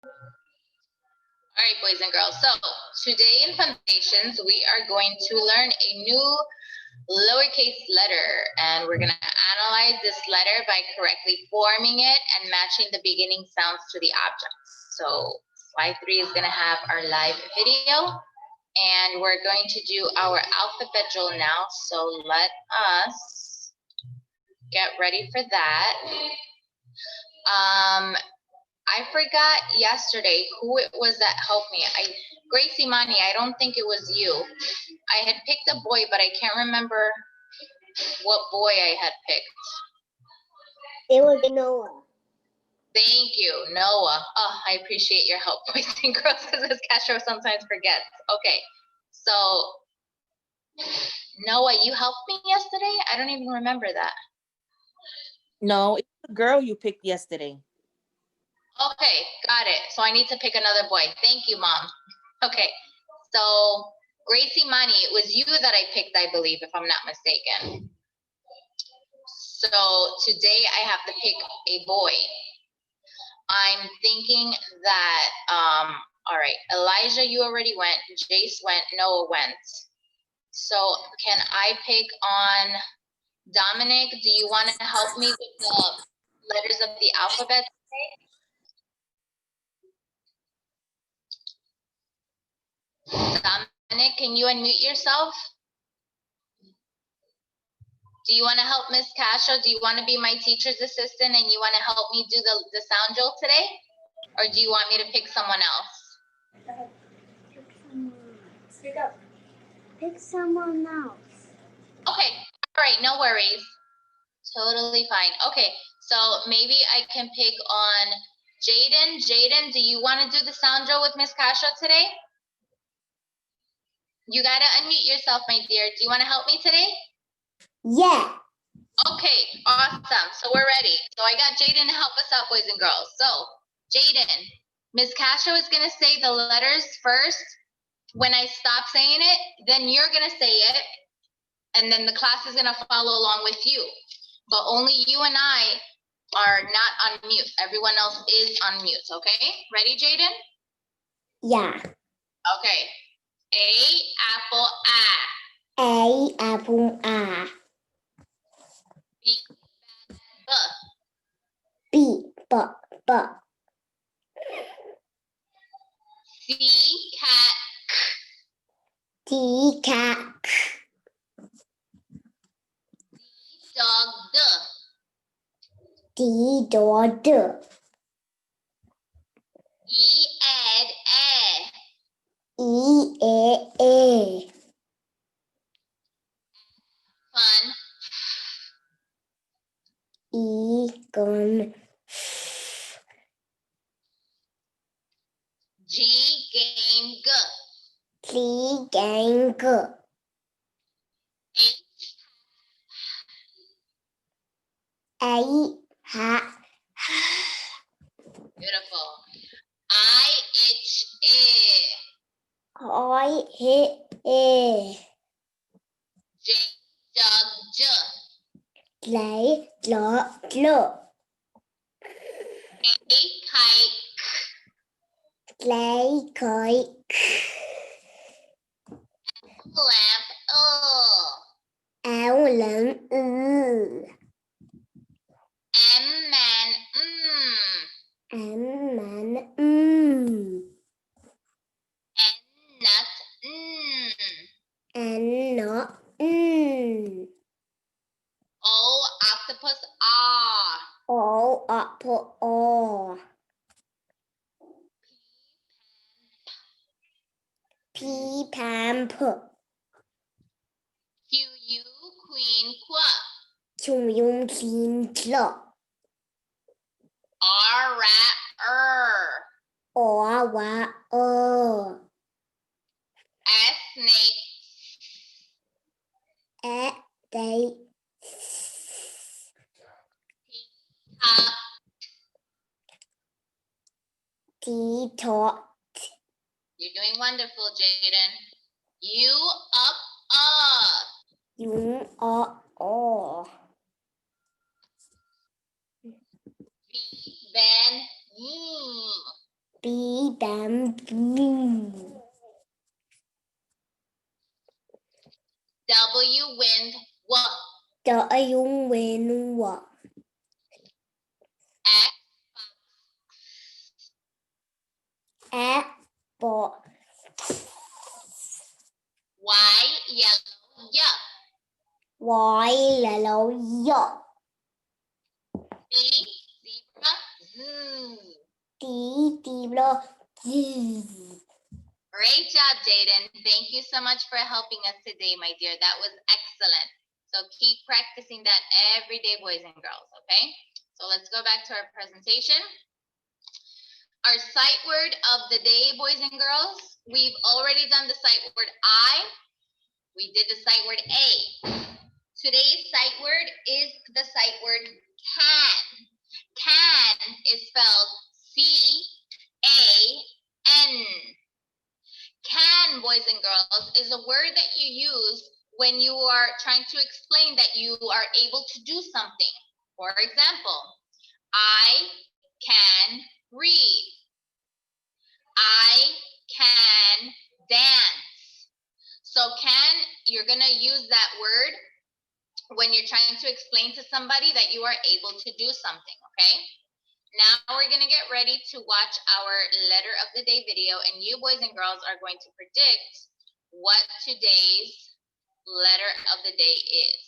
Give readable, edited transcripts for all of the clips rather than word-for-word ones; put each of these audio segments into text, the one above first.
All right, boys and girls. So today in Fundations, we are going to learn a new lowercase letter, and we're going to analyze this letter by correctly forming it and matching the beginning sounds to the objects. So slide 3 is going to have our live video, and we're going to do our alphabet drill now. So let us get ready for that. I forgot yesterday who it was that helped me. Gracie Mani, I don't think it was you. I had picked a boy, but I can't remember what boy I had picked. It was Noah. Thank you, Noah. Oh, I appreciate your help, boys and girls, because this Castro sometimes forgets. Okay, so Noah, you helped me yesterday? I don't even remember that. No, it's the girl you picked yesterday. Okay, got it. So I need to pick another boy. Thank you, Mom. Okay, so Gracie Mani, it was you that I picked, I believe, if I'm not mistaken. So today I have to pick a boy. I'm thinking that, all right, Elijah, you already went, Jace went, Noah went. So can I pick on Dominic? Do you want to help me with the letters of the alphabet today? Dominic, can you unmute yourself? Do you want to help Miss Castro? Do you want to be my teacher's assistant and you want to help me do the sound drill today? Or do you want me to pick someone else? Pick someone else. Speak up. Pick someone else. Okay, all right, no worries. Totally fine. Okay, so maybe I can pick on Jaden. Jaden, do you want to do the sound drill with Miss Castro today? You got to unmute yourself, my dear. Do you want to help me today? Yeah. Okay, awesome. So we're ready. So I got Jaden to help us out, boys and girls. So, Jaden, Ms. Castro is going to say the letters first. When I stop saying it, then you're going to say it, and then the class is going to follow along with you. But only you and I are not on mute. Everyone else is on mute, okay? Ready, Jaden? Yeah. Okay. A, apple, A. A, apple, A. B, B, b. C, cat, D, cat. D, dog, D. D, dog. E, ed, A. E, Fun. E, gun. G, game, G. G, gang, G. H, A, hat. beautiful. I, itch, I, hit, A. J, jug, J. Lấy, lọ, lọ. K, kite, Lấy, khởi. lamp, Áo lẫn, M, man, Ám, mặn, N, nut, Anh, nó, O, octopus, ah. Ổ, apple, o. P, pam, p. Q, U, queen, qua. Chung, yung, clean, clock. R, rat, Or, wa, S, snake, At, they, top, T, tot. you're doing wonderful, Jaden. U, up, Yung, o. V, Ben, B, bamboo. W, wind, what? W, wind, what? X, Apple. Y, yellow, yeah. Y, yellow, yo. Z, zebra, z. D, zebra, Z. Great job, Jaden. Thank you so much for helping us today, my dear. That was excellent. So keep practicing that every day, boys and girls, okay? So let's go back to our presentation. Our sight word of the day, boys and girls, we've already done the sight word I. We did the sight word A. Today's sight word is the sight word can. Can is spelled C-A-N. Can, boys and girls, is a word that you use when you are trying to explain that you are able to do something. For example, I can read. I can dance. So can, you're going to use that word when you're trying to explain to somebody that you are able to do something, okay? Now we're going to get ready to watch our letter of the day video, and you boys and girls are going to predict what today's letter of the day is.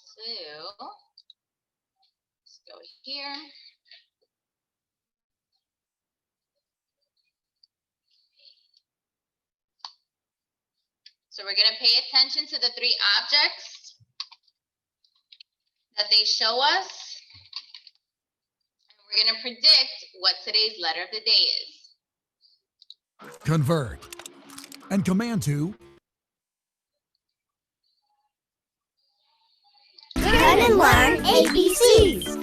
So, let's go here. So we're going to pay attention to the three objects that they show us. And we're going to predict what today's letter of the day is. Convert and command to Learn and learn ABCs.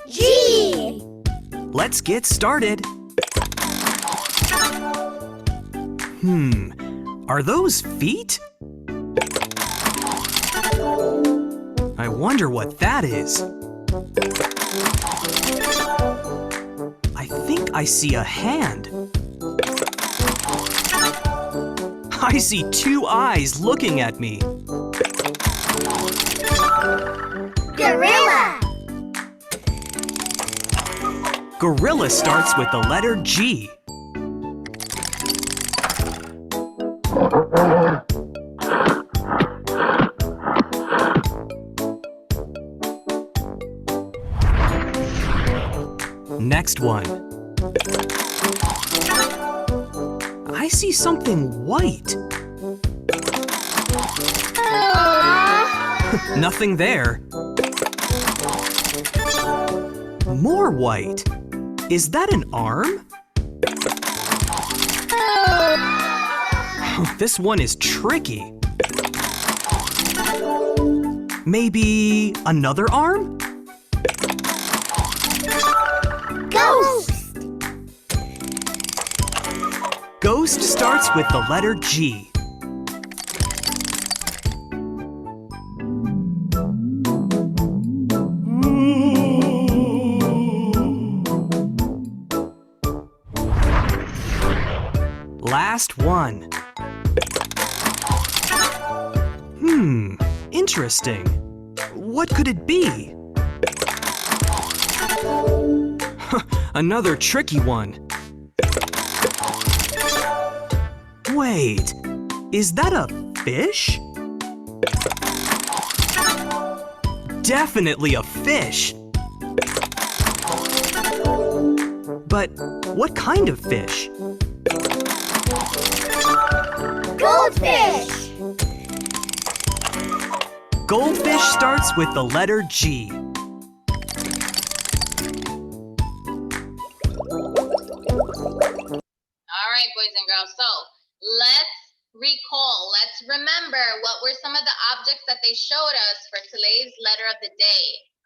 G. Let's get started. Are those feet? I wonder what that is. I think I see a hand. I see two eyes looking at me. Gorilla. Gorilla starts with the letter G. Next one. I see something white. Nothing there. More white. Is that an arm? This one is tricky. Maybe another arm? Ghost. Ghost starts with the letter G. Last one. Interesting. What could it be? Another tricky one. Wait, is that a fish? Definitely a fish. But what kind of fish? Goldfish. Goldfish starts with the letter G. All right, boys and girls. So let's recall, let's remember what were some of the objects that they showed us for today's letter of the day.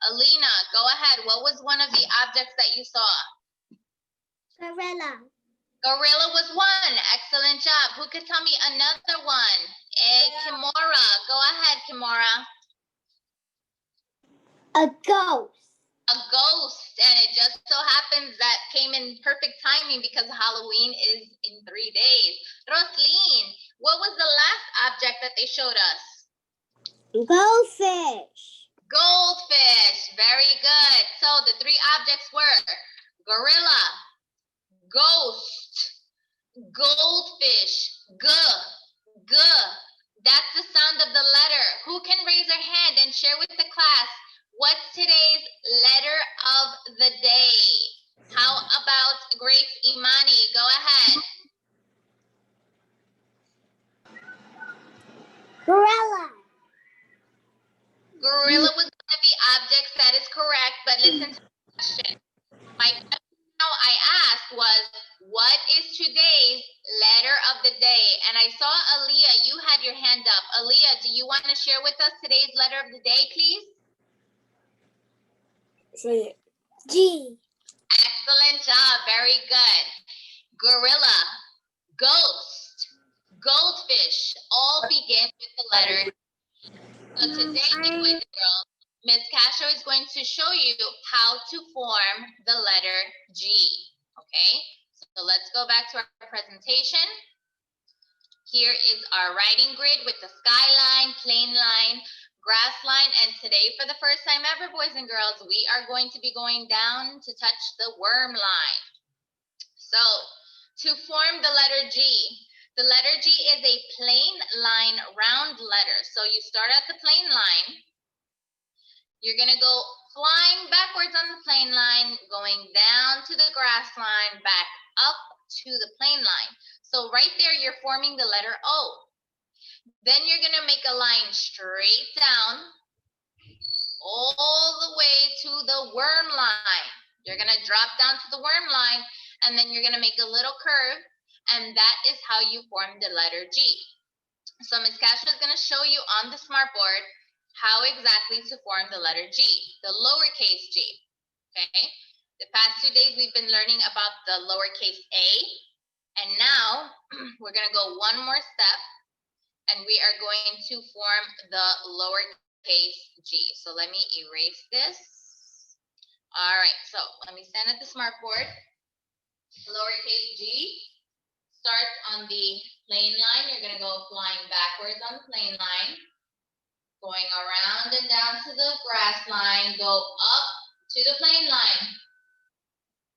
Alina, go ahead. What was one of the objects that you saw? Gorilla. Gorilla was one. Excellent job. Who could tell me another one? Kimora. Go ahead, Kimora. A ghost. A ghost, and it just so happens that came in perfect timing because Halloween is in 3 days. Roslyn, what was the last object that they showed us? Goldfish. Goldfish. Very good. So the 3 objects were gorilla, ghost, goldfish. G, g. That's the sound of the letter. Who can raise their hand and share with the class what's today's letter of the day? How about Grace Imani? Go ahead. Gorilla. Gorilla was one of the objects. That is correct. But listen to the question. My question now I asked was, what is today's letter of the day? And I saw Aaliyah, you had your hand up. Aaliyah, do you want to share with us today's letter of the day, please? G. Excellent job. Very good. Gorilla, ghost, goldfish, all begin with the letter. So today, boys and girls, Ms. Castro is going to show you how to form the letter G. Okay, so let's go back to our presentation. Here is our writing grid with the skyline, plain line, grass line, and today, for the first time ever, boys and girls, we are going to be going down to touch the worm line. So, to form the letter G, the letter G is a plain line round letter. So you start at the plain line. You're going to go flying backwards on the plain line, going down to the grass line, back up to the plain line. So right there, you're forming the letter O. Then you're going to make a line straight down all the way to the worm line. You're going to drop down to the worm line, and then you're going to make a little curve, and that is how you form the letter G. So Ms. Castro is going to show you on the smartboard how exactly to form the letter G, the lowercase g, okay? The past 2 days, we've been learning about the lowercase a, and now we're going to go one more step, and we are going to form the lowercase g. So let me erase this. All right, so let me stand at the smartboard. Lowercase g starts on the plain line. You're going to go flying backwards on the plain line, going around and down to the grass line, go up to the plain line.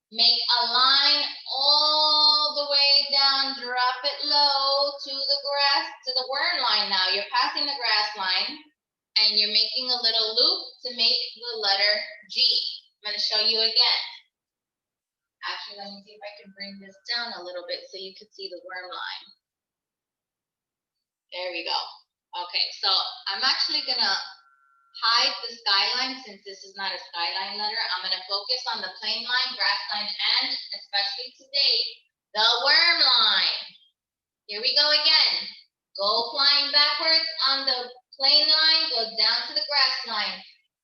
Make a line all the way down, drop it low to the grass, to the worm line now. You're passing the grass line, and you're making a little loop to make the letter G. I'm going to show you again. Actually, let me see if I can bring this down a little bit so you can see the worm line. There we go. Okay, so I'm actually going to hide the skyline since this is not a skyline letter. I'm going to focus on the plain line, grass line, and especially today, the worm line. Here we go again. Go flying backwards on the plain line, go down to the grass line,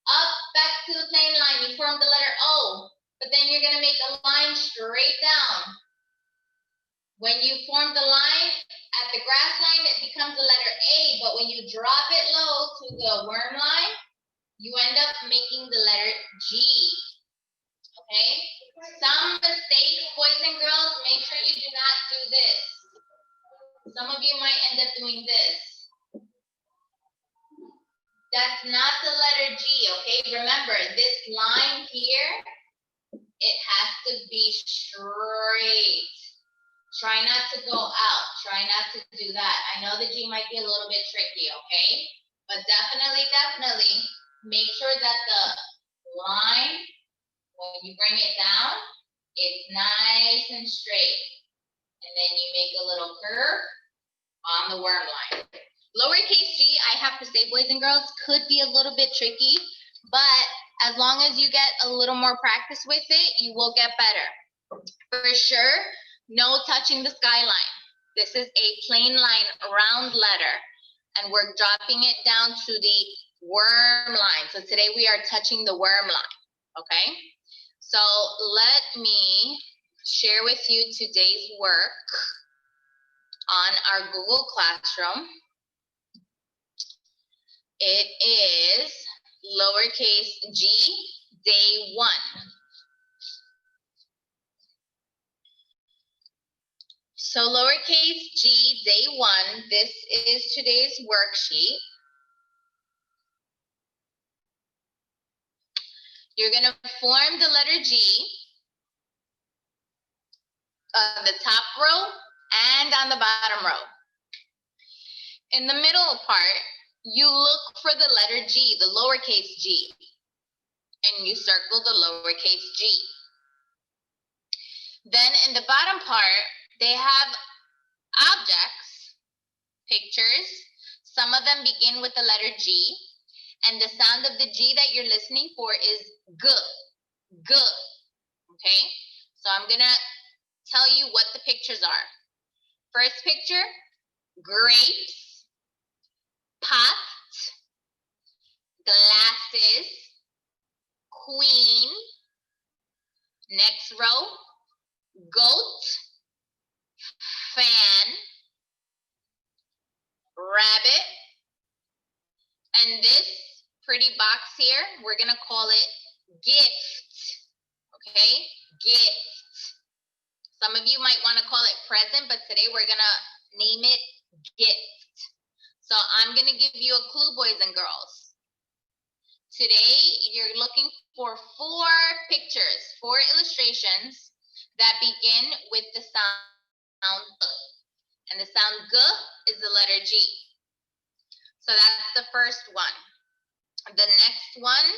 up, back to the plain line. You form the letter O, but then you're going to make a line straight down. When you form the line at the grass line, it becomes the letter A, but when you drop it low to the worm line, you end up making the letter G. Okay? Some mistakes, boys and girls, make sure you do not do this. Some of you might end up doing this. That's not the letter G, okay? Remember, this line here, it has to be straight. Try not to go out. Try not to do that. I know the G might be a little bit tricky, okay? But definitely make sure that the line, when you bring it down, it's nice and straight. And then you make a little curve on the worm line. Lowercase g, I have to say, boys and girls, could be a little bit tricky, but as long as you get a little more practice with it, you will get better. For sure, no touching the skyline. This is a plain line, round letter, and we're dropping it down to the worm line. So today we are touching the worm line, okay? So let me share with you today's work on our Google Classroom. It is lowercase g, day 1. So lowercase g, day 1, this is today's worksheet. You're going to form the letter G on the top row and on the bottom row. In the middle part, you look for the letter G, the lowercase g, and you circle the lowercase g. Then in the bottom part, they have objects, pictures. Some of them begin with the letter G, and the sound of the G that you're listening for is G, G, okay? So I'm gonna tell you what the pictures are. First picture, grapes, pot, glasses, queen. Next row, goat, fan, rabbit, and this pretty box here, we're gonna call it gift, okay? Gift. Some of you might wanna call it present, but today we're gonna name it gift. So I'm gonna give you a clue, boys and girls. Today, you're looking for 4 pictures, 4 illustrations that begin with the sound G. And the sound G is the letter G. So that's the first one. The next one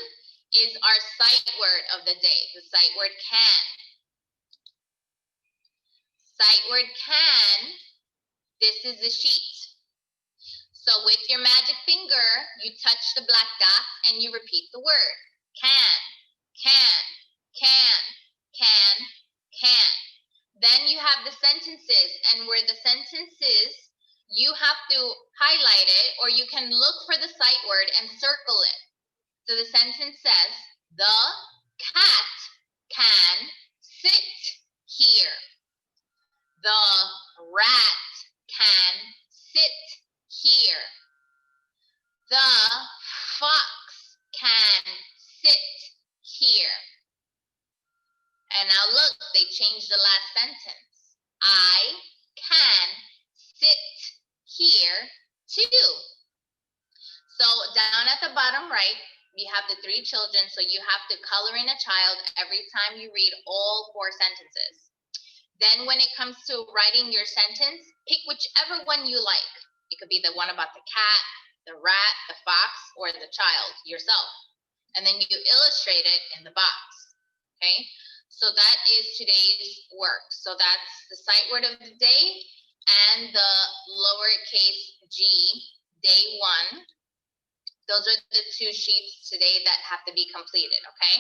is our sight word of the day, the sight word can. Sight word can, this is the sheet. So with your magic finger, you touch the black dot and you repeat the word. Can, can, can, can, can. Then you have the sentences, and where the sentence is, you have to highlight it, or you can look for the sight word and circle it. So the sentence says, the cat can sit here. The rat can sit here. The fox can sit here. And now look, they changed the last sentence. I can sit here too. So down at the bottom right, we have the 3 children, so you have to color in a child every time you read all 4 sentences. Then when it comes to writing your sentence, pick whichever one you like. It could be the one about the cat, the rat, the fox, or the child, yourself. And then you illustrate it in the box, okay? So that is today's work. So that's the sight word of the day and the lowercase g, day 1. Those are the 2 sheets today that have to be completed, okay?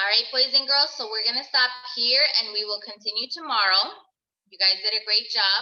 All right, boys and girls, so we're gonna stop here and we will continue tomorrow. You guys did a great job.